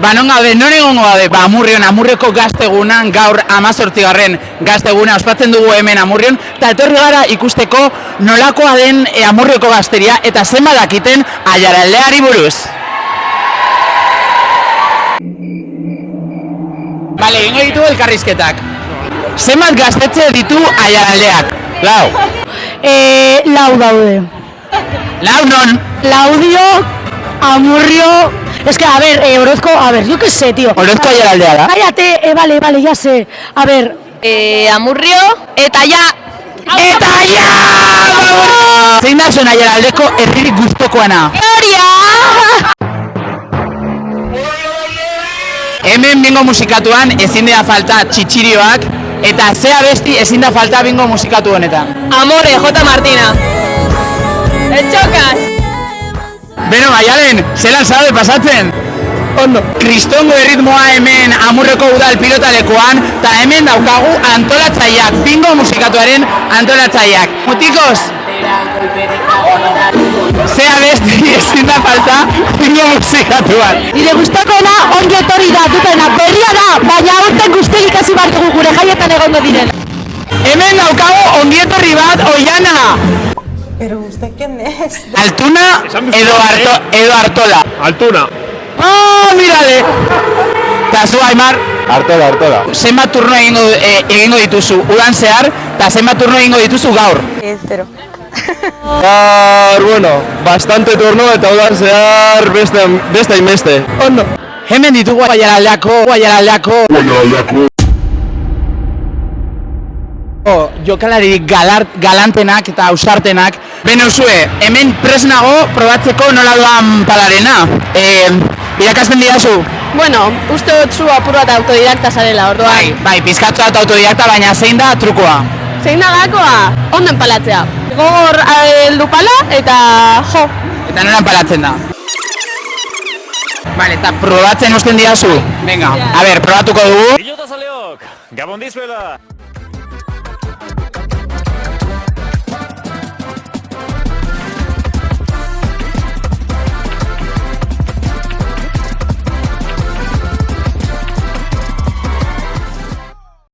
Ba, non gaude, non egongo gaude? Ba, Amurrion, Amurrioko gaztegunan, gaur 18. Gazteguna ospatzen dugu hemen Amurrion, eta etorri gara ikusteko nolakoa den Amurrioko gazteria, eta zenbat dakiten Aiaraldeari buruz. Bale, egingo ditugu elkarrizketak. Zenbat gaztetxe ditu Aiaraldeak? Lau. Lau daude. Lau non? Laudio, Amurrio... Es que, a ver, Orozco, a ver, yo qué sé, tío. Orozco Aiaraldea da? Cállate, vale, ya sé. A ver... Amurrio, eta ja! Eta ja! Zein da zuen Aiaraldeko herririk gustokoana? Gloria! Hemen bingo musikatuan ezin da falta txitxirioak, eta ze abesti ezin da falta bingo musikatu honetan. Amore, J. Martina. Etxokas! Beno, Maialen, zelan zabe pasatzen? Ondo. Kristongo erritmoa hemen Amurreko udal pilotalekoan, eta hemen daukagu antolatzaileak, bingo musikatuaren antolatzaileak. Mutikos! Ze abesti ezin da falta bingo musikatuan. Nire gustokoena ongi etorri da dutena, berria da, baina aurten guzti ikasi behar dugu gure jaietan egongo diren. Hemen daukagu ongietorri bat, Oiana! Pero usted quién es? Altuna edo Artola? Altuna. Oh, mirale! Eta zu, Aimar? Artola. Zenbat turno egingo dituzu udan zehar, eta zenbat turno egingo dituzu gaur? Zero. Bueno, bastante turno eta udan zehar beste hainbeste. Ondo. Hemen ditugu Aiaraldeako jokalaririk galantenak eta ausartenak. Beno zue, hemen presnago probatzeko nola doan palarena. Irakasten didazu? Bueno, uste dut zu apur bat autodidakta zarela, orduan. Bai, pizkatzu bat autodidakta, baina zein da trukoa? Zein da gakoa? Ondo enpalatzea. Gogor heldu pala eta jo. Eta nola enpalatzen da? Vale, eta probatzen usten didazu? Venga, a ber, probatuko dugu. Pilota zaleok, gabon dizuela!